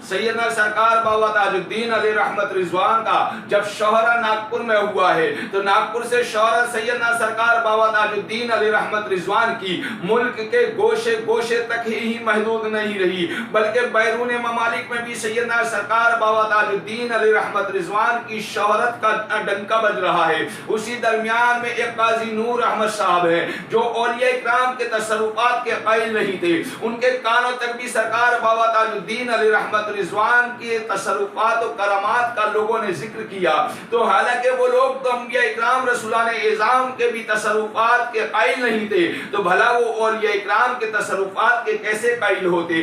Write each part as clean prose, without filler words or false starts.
سیدنا سرکار بابا تاج الدین علیہ رحمت رضوان کا جب شوہرہ ناگپور میں ہوا ہے تو ناگپور سے شوہرہ سیدنا سرکار بابا تاج الدین علیہ رحمت رضوان کی ملک کے گوشے گوشے تک ہی محدود نہیں رہی، بلکہ بیرون ممالک میں بھی سیدنا سرکار بابا تاج الدین علیہ رحمت رضوان کی شہرت کا ڈنکا بج رہا ہے۔ اسی درمیان میں ایک قاضی نور احمد صاحب ہیں جو اولیاء اکرام کے تصرفات کے قائل نہیں تھے، ان کے کانوں تک بھی سرکار بابا تاج الدین علیہ رحمت رضوان کے تصرفات و کرامات کا لوگوں نے ذکر کیا، تو حالانکہ وہ لوگ تو انبیاء اکرام رسولان اعظام کے بھی تصرفات کے قائل نہیں تھے، تو بھلا وہ اولیاء اکرام کے تصرفات کے کیسے قائل ہوتے؟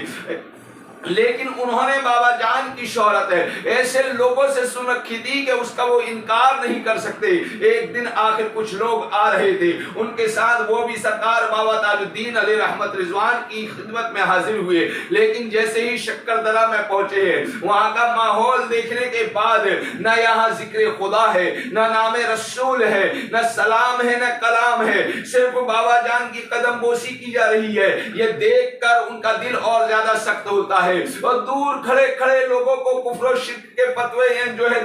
لیکن انہوں نے بابا جان کی شہرت ہے ایسے لوگوں سے سن رکھی تھی کہ اس کا وہ انکار نہیں کر سکتے۔ ایک دن آخر کچھ لوگ آ رہے تھے، ان کے ساتھ وہ بھی سرکار بابا تاج الدین علیہ رحمت رضوان کی خدمت میں حاضر ہوئے، لیکن جیسے ہی شکردرہ میں پہنچے ہیں وہاں کا ماحول دیکھنے کے بعد نہ یہاں ذکر خدا ہے، نہ نام رسول ہے، نہ سلام ہے، نہ کلام ہے، صرف بابا جان کی قدم بوسی کی جا رہی ہے۔ یہ دیکھ کر ان کا دل اور زیادہ سخت ہوتا ہے اور دور کھڑے کھڑے لوگوں کو کفر و شرک کے فتوے جو ہے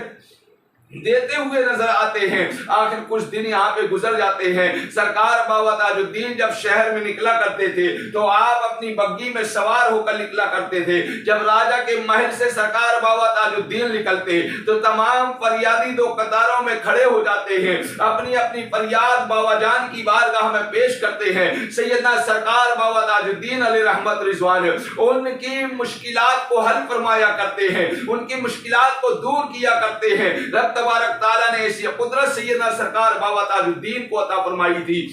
دیتے ہوئے نظر آتے ہیں۔ آخر کچھ دن یہاں پہ گزر جاتے ہیں۔ سرکار بابا تاج الدین جب شہر میں نکلا کرتے تھے تو آپ اپنی بگی میں سوار ہو کر نکلا کرتے تھے۔ جب راجہ کے محل سے سرکار بابا تاج الدین نکلتے تو تمام فریادی دو قطاروں میں کھڑے ہو جاتے ہیں، اپنی اپنی فریاد بابا جان کی بارگاہ میں پیش کرتے ہیں۔ سیدنا سرکار بابا تاج الدین علیہ رحمت رضوان ان کی مشکلات کو حل فرمایا کرتے ہیں، ان کی مشکلات کو دور کیا کرتے ہیں۔ رب تبارک تعالیٰ نے ایسی قدرت سیدنا سرکار بابا تاج الدین کو عطا فرمائی تھی۔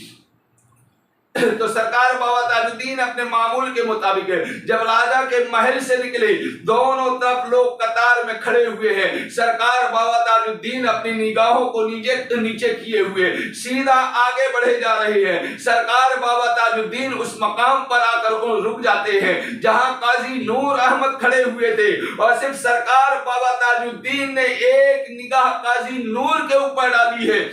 تو سرکار بابا تاج الدین اپنے معمول کے مطابق جب راجہ کے محل سے نکلے، دونوں طرف لوگ قطار میں کھڑے ہوئے ہیں۔ سرکار بابا تاج الدین اپنی نگاہوں کو نیچے کیے ہوئے سیدھا آگے بڑھے جا رہے ہیں۔ سرکار بابا تاج الدین اس مقام پر آ کر رک جاتے ہیں جہاں قاضی نور احمد کھڑے ہوئے تھے، اور صرف سرکار بابا تاج الدین نے ایک نگاہ قاضی نور کے اوپر ڈالی ہے،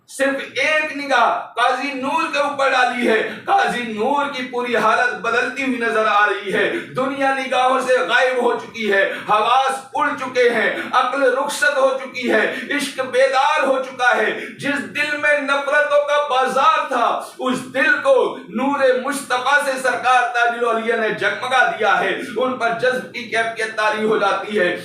صرف ایک نگاہ قاضی نور کے اوپر ڈالی ہے۔ قاضی نور کی پوری حالت بدلتی ہوئی نظر آ رہی ہے، دنیا نگاہوں سے غائب ہو چکی ہے، حواس اڑ چکے ہیں، عقل رخصت ہو چکی ہے، عشق بیدار ہو چکا ہے۔ جس دل میں نفرتوں کا بازار تھا اس دل کو نور مصطفیٰ سے سرکار تاج الاولیاء نے جگمگا دیا ہے، ان پر جذب کی کیفیت طاری ہو جاتی ہے۔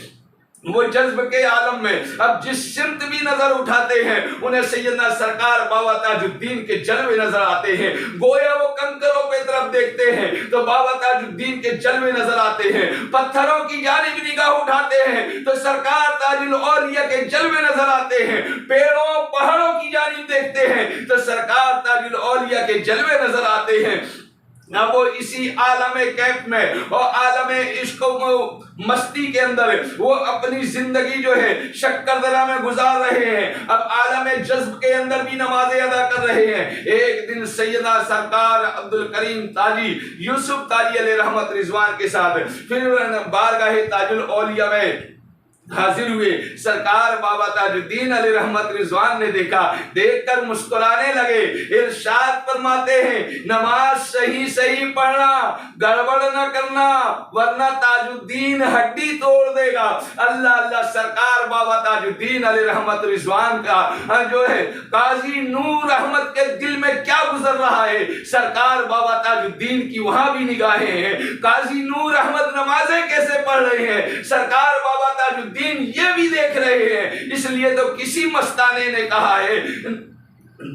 وہ جذب کے عالم میں اب جس سمت بھی نظر اٹھاتے ہیں انہیں سیدنا سرکار بابا تاج الدین کے جلوے نظر آتے ہیں۔ گویا وہ کنکروں پہ طرف دیکھتے ہیں تو بابا تاج الدین کے جلوے نظر آتے ہیں، پتھروں کی جانب نگاہ اٹھاتے ہیں تو سرکار تاج الاولیاء کے جلوے نظر آتے ہیں، پیڑوں پہاڑوں کی جانب دیکھتے ہیں تو سرکار تاج الاولیاء کے جلوے نظر آتے ہیں۔ اب وہ اسی عالم کیف میں اور عالم عشق و مستی کے اندر وہ اپنی زندگی جو ہے شکردرہ میں گزار رہے ہیں، اب عالم جذب کے اندر بھی نمازیں ادا کر رہے ہیں۔ ایک دن سیدنا سرکار عبدالکریم تاجی یوسف تاجی علیہ رحمت رضوان کے ساتھ پھر بارگاہ تاج الاولیاء میں حاضر ہوئے۔ سرکار بابا تاج الدین علیہ رحمت رضوان نے دیکھا، دیکھ کر مسکرانے لگے، ارشاد فرماتے ہیں نماز صحیح پڑھنا، گڑبڑ نہ کرنا ورنہ تاج الدین ہڈی توڑ دے گا۔ اللہ اللہ، سرکار بابا تاج الدین علیہ رحمت رضوان کا جو ہے قاضی نور احمد کے دل میں کیا گزر رہا ہے، سرکار بابا تاج الدین کی وہاں بھی نگاہیں ہیں۔ قاضی نور احمد نمازیں کیسے پڑھ رہے ہیں، سرکار بابا تاج الدین یہ بھی دیکھ رہے ہیں۔ اس لیے تو کسی مستانے نے کہا ہے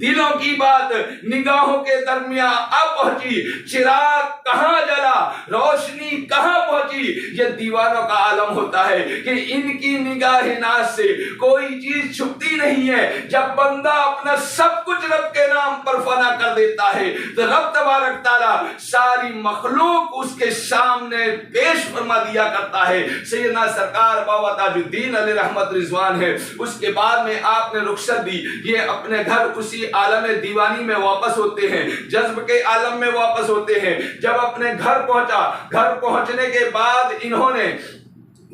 دلوں کی بات نگاہوں کے درمیان آ پہنچی، چراغ کہاں جلا روشنی کہاں پہنچی۔ یہ دیوانوں کا عالم ہوتا ہے کہ ان کی نگاہ ناز سے کوئی چیز چھپتی نہیں ہے۔ جب بندہ اپنا سب کچھ رب کے نام پر فنا کر دیتا ہے تو رب تبارک تعالیٰ ساری مخلوق اس کے سامنے پیش فرما دیا کرتا ہے۔ سیدنا سرکار بابا تاج الدین علیہ رحمت رضوان ہے، اس کے بعد میں آپ نے رخصت دی، یہ اپنے گھر اسی عالم دیوانی میں واپس ہوتے ہیں، جذب کے عالم میں واپس ہوتے ہیں۔ جب اپنے گھر پہنچا، گھر پہنچنے کے بعد انہوں نے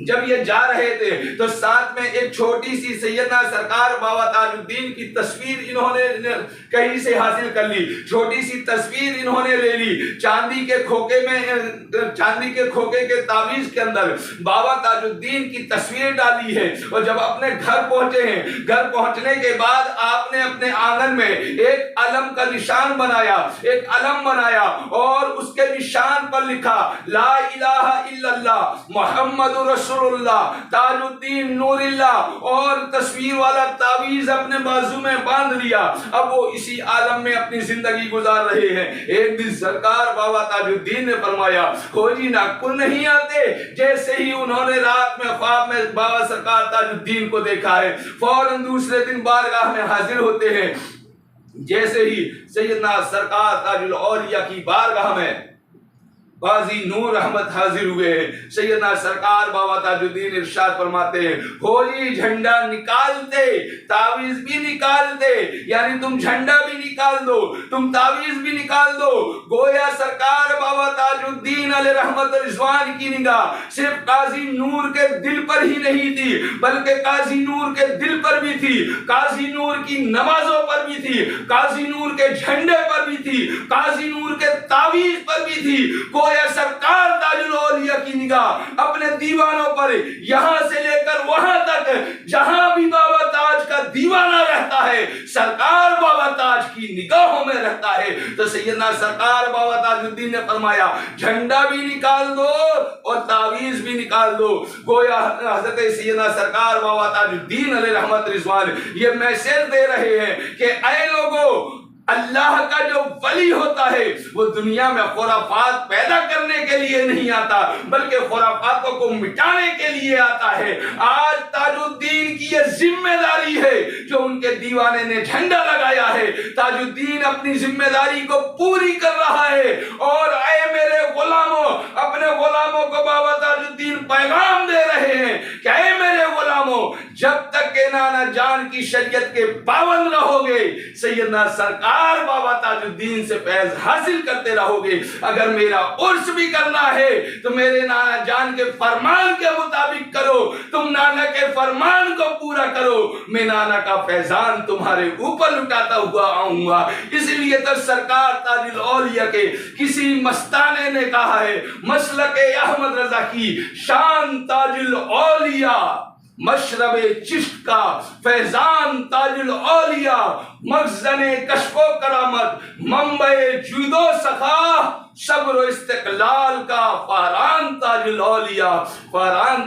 جب یہ جا رہے تھے تو ساتھ میں ایک چھوٹی سی سیدنا سرکار بابا تاج الدین کی تصویر انہوں نے کہیں سے حاصل کر لی. چھوٹی سی تصویر انہوں نے لے لی, چاندی کے کھوکے کے تعویذ کے اندر بابا تاج الدین کی تصویر ڈالی ہے. اور جب اپنے گھر پہنچے ہیں, گھر پہنچنے کے بعد آپ نے اپنے آنگن میں ایک علم کا نشان بنایا, ایک علم بنایا, اور اس کے نشان پر لکھا لا الہ الا اللہ محمد رسول اللہ تاج الدین نور اللہ, اور تصویر والا تعویذ اپنے بازو میں باندھ لیا. اب وہ اسی عالم میں اپنی زندگی گزار رہے ہیں. ایک دن سرکار بابا تاج الدین نے فرمایا ہو جی ناگپور نہیں آتے. جیسے ہی انہوں نے رات میں خواب میں بابا سرکار تاج الدین کو دیکھا ہے, فوراً دوسرے دن بارگاہ میں حاضر ہوتے ہیں. جیسے ہی سیدنا سرکار تاج الاولیاء کی بارگاہ میں قاضی نور احمد حاضر ہوئے ہیں, سیدنا سرکار بابا تاج الدین ارشاد فرماتے ہیں ہو جی جھنڈا نکالتے تعویذ بھی نکالتے, یعنی تم جھنڈا بھی نکال دو, تم تعویذ بھی نکال دو. گویا سرکار بابا تاج الدین علیہ رحمت رضوان کی نگاہ صرف قاضی نور کے دل پر ہی نہیں تھی, بلکہ قاضی نور کے دل پر بھی تھی, قاضی نور کی نمازوں پر بھی تھی, قاضی نور کے جھنڈے پر بھی تھی, قاضی نور کے تعویذ پر بھی تھی. گویا سرکار تاج الاولیاء کی نگاہ اپنے دیوانوں پر یہاں سے لے کر وہاں تک جہاں بھی بابا تاج کا دیوانہ رہتا ہے سرکار بابا تاج کی نگاہوں میں رہتا ہے. تو سیدنا سرکار بابا تاج الدین نے فرمایا جھنڈا بھی نکال دو اور تعویذ بھی نکال دو. گویا حضرت سیدنا سرکار بابا تاج الدین علیہ رحمت رضوان یہ میسج دے رہے ہیں کہ اے لوگوں, اللہ کا جو ولی ہوتا ہے وہ دنیا میں خرافات پیدا کرنے کے لیے نہیں آتا, بلکہ خرافاتوں کو مٹانے کے لیے آتا ہے. آج تاج الدین کی یہ ذمہ داری ہے جو ان کے دیوانے نے جھنڈا لگایا ہے. تاج الدین اپنی ذمہ داری کو پوری کر رہا ہے. اور اے میرے غلاموں, اپنے غلاموں کو بابا تاج الدین پیغام دے رہے ہیں کہ اے میرے غلاموں, جب تک کہ نانا جان کی شریعت کے پابند رہو گے سیدنا سرکار بابا تاج الدین سے فیض حاصل کرتے رہو گے. اگر میرا عرس بھی کرنا ہے تو میرے نانا جان کے فرمان کے مطابق کرو, تم نانا کے فرمان کو پورا کرو, میں نانا کا فیضان تمہارے اوپر لٹاتا ہوا آؤں گا. اس لیے تو سرکار تاج الاولیاء کے کسی مستانے نے کہا ہے مسلک احمد رضا کی شان تاج الاولیاء, مشرب چشت کا فیضان تاج الاولیاء, مخزن کشف و کرامت, منبع جود و سخا, صبر و استقلال کا فہران تاج الاولیاء, فہران